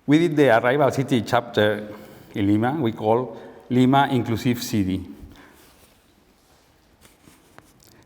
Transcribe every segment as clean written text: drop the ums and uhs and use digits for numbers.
We did the ArrivalCity chapter in Lima. We call Lima Inclusive City.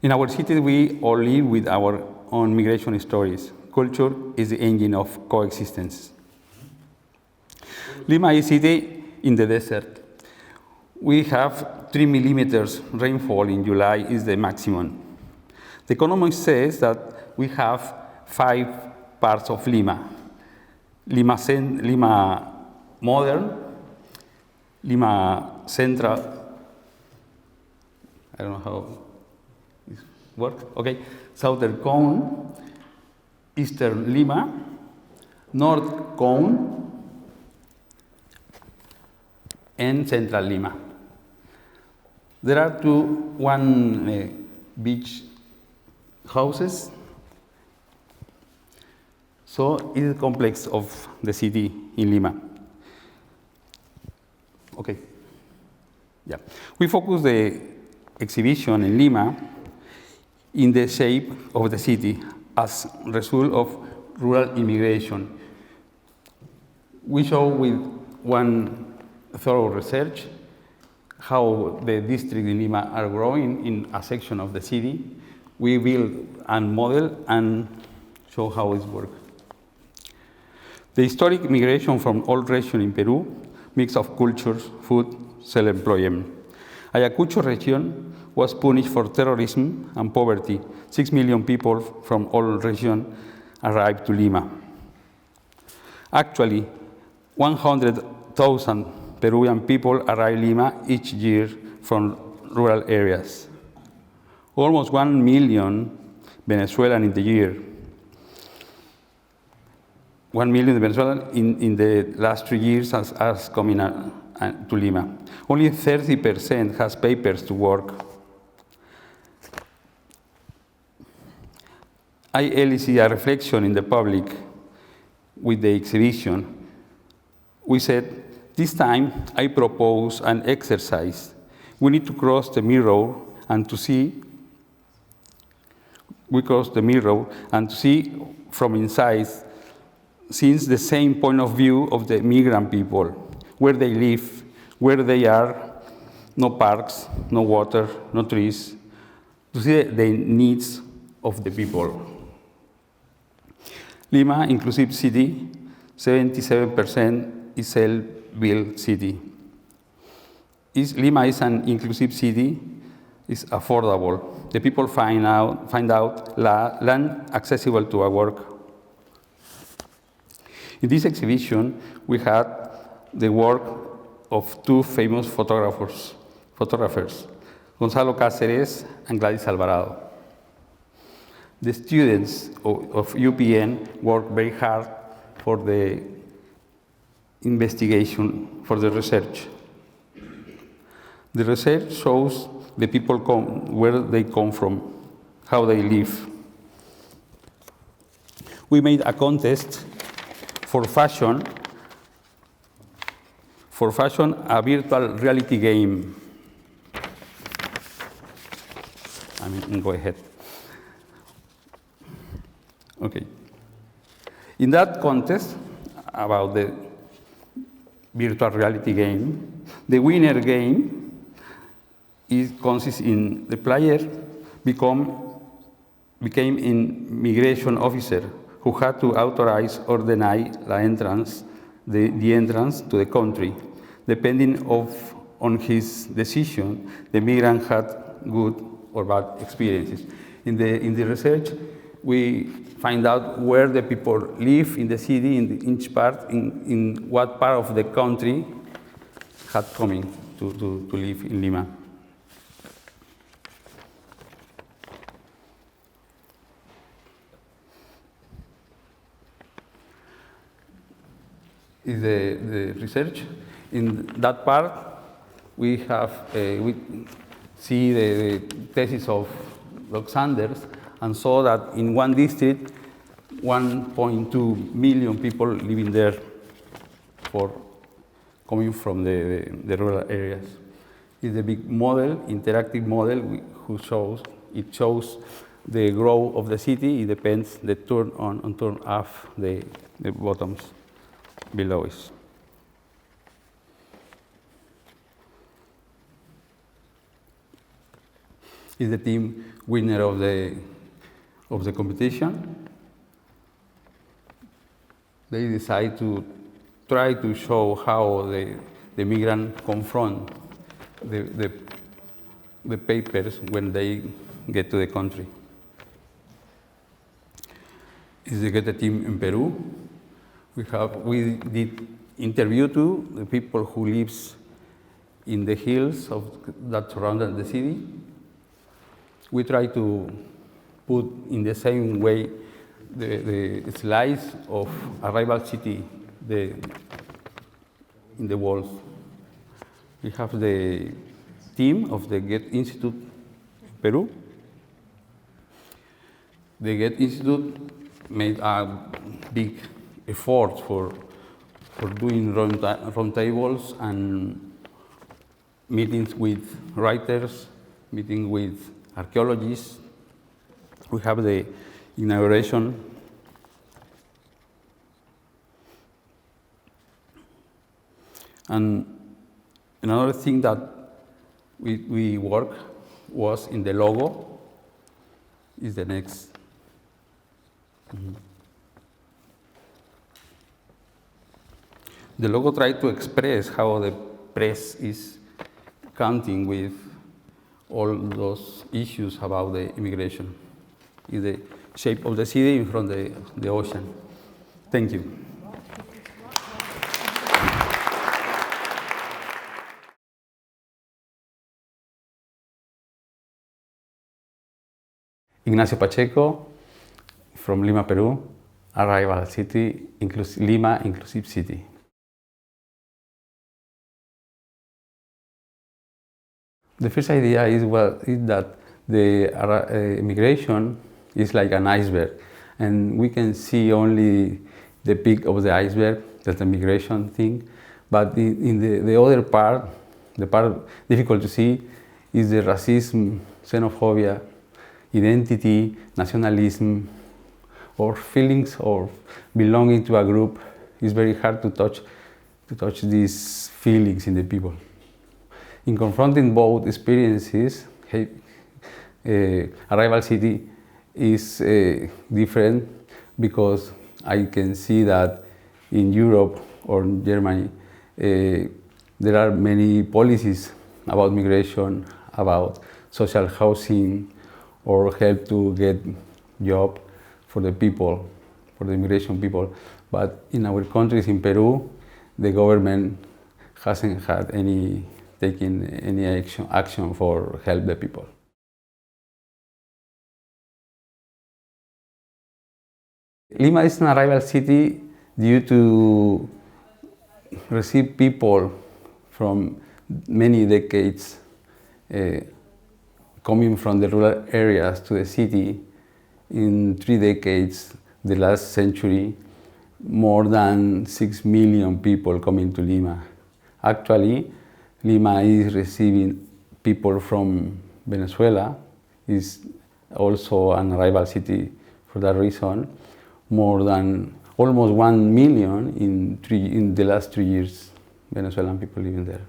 In our city, we all live with our own migration stories. Culture is the engine of coexistence. Lima is a city in the desert. We have 3 millimeters rainfall in July is the maximum. The economist says that we have 5 parts of Lima. Lima Modern, Lima Central, I don't know how this works, okay, Southern Cone, Eastern Lima, North Cone, and Central Lima. There are one beach houses. So it is a complex of the city in Lima. Okay. Yeah. We focus the exhibition in Lima in the shape of the city as a result of rural immigration. We show with one thorough research how the districts in Lima are growing in a section of the city. We build a model and show how it works. The historic migration from all regions in Peru, mix of cultures, food, self-employment. Ayacucho region was punished for terrorism and poverty. 6 million people from all regions arrived to Lima. Actually, 100,000 Peruvian people arrive Lima each year from rural areas. Almost 1 million Venezuelan in the year. 1 million Venezuelans in the last 3 years has coming to Lima. Only 30% has papers to work. I elicit a reflection in the public with the exhibition. We said, this time I propose an exercise. We need to cross the mirror and to see, from inside, since the same point of view of the migrant people, where they live, where they are, no parks, no water, no trees, to see the needs of the people. Lima, inclusive city, 77% is self-built city. Lima is an inclusive city, is affordable. The people find out land accessible to our work. In this exhibition, we had the work of 2 famous photographers, Gonzalo Cáceres and Gladys Alvarado. The students of UPN worked very hard for the investigation, for the research. The research shows the people where they come from, how they live. We made a contest for fashion, a virtual reality game. Go ahead. Okay. In that contest, about the virtual reality game, the winner game consists in the player became an immigration officer who had to authorize or deny the entrance to the country. Depending on his decision, the migrant had good or bad experiences. In the research, we find out where the people live in the city, in each part, in what part of the country had coming to live in Lima. Is the research. In that part, we see the thesis of Doc Sanders and saw that in one district, 1.2 million people living there coming from the rural areas. It's a big model, interactive model, it shows the growth of the city. It depends the turn on and turn off the bottoms. below us. Is the team winner of the competition. They decide to try to show how the migrant confront the papers when they get to the country. Is the get a team in Peru. We did interview to the people who lives in the hills that surround the city. We try to put in the same way the slides of ArrivalCity in the walls. We have the team of the Goethe Institute Peru. The Goethe Institute made a big effort for doing roundtables and meetings with writers, meetings with archaeologists. We have the inauguration. And another thing that we work was in the logo. Is the next. The logo tried to express how the press is counting with all those issues about the immigration. Is the shape of the city in front of the ocean. Thank you. Ignacio Pacheco from Lima, Peru. ArrivalCity, Lima, inclusive city. The first idea is that the immigration is like an iceberg, and we can see only the peak of the iceberg, that's the migration thing. But in the other part, the part difficult to see, is the racism, xenophobia, identity, nationalism, or feelings of belonging to a group. It's very hard to touch these feelings in the people. In confronting both experiences, ArrivalCity is different because I can see that in Europe or in Germany, there are many policies about migration, about social housing, or help to get job for the people, for the immigration people. But in our countries, in Peru, the government hasn't had taken any action for help the people. Lima is an ArrivalCity due to receive people from many decades coming from the rural areas to the city. In 3 decades, the last century, more than 6 million people coming to Lima. Actually, Lima is receiving people from Venezuela, is also an ArrivalCity for that reason. More than almost 1 million in the last 3 years, Venezuelan people living there.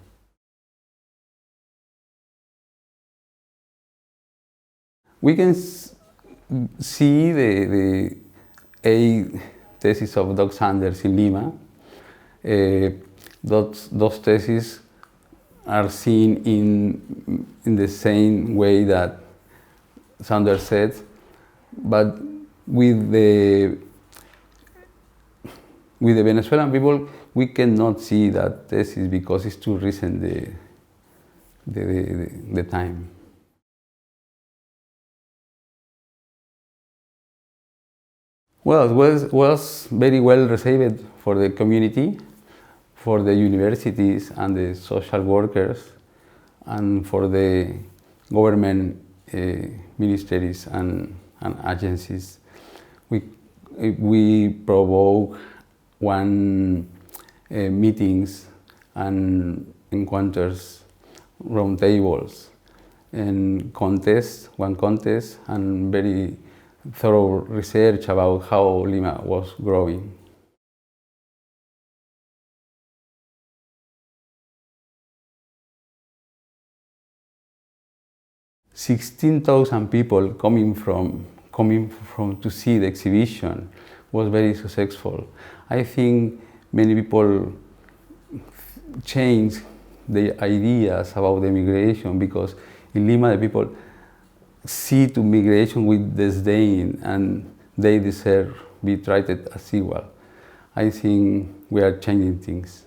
We can see the 8 theses of Doug Sanders in Lima. Those theses are seen in the same way that Sanders said, but with the Venezuelan people, we cannot see that thesis because it's too recent, the time. Well, it was very well received for the community, for the universities and the social workers, and for the government ministries and agencies. We provoke meetings and encounters, roundtables, and one contest, and very thorough research about how Lima was growing. 16,000 people coming from to see the exhibition was very successful. I think many people changed their ideas about the migration, because in Lima the people see to migration with disdain, and they deserve be treated as equal. I think we are changing things.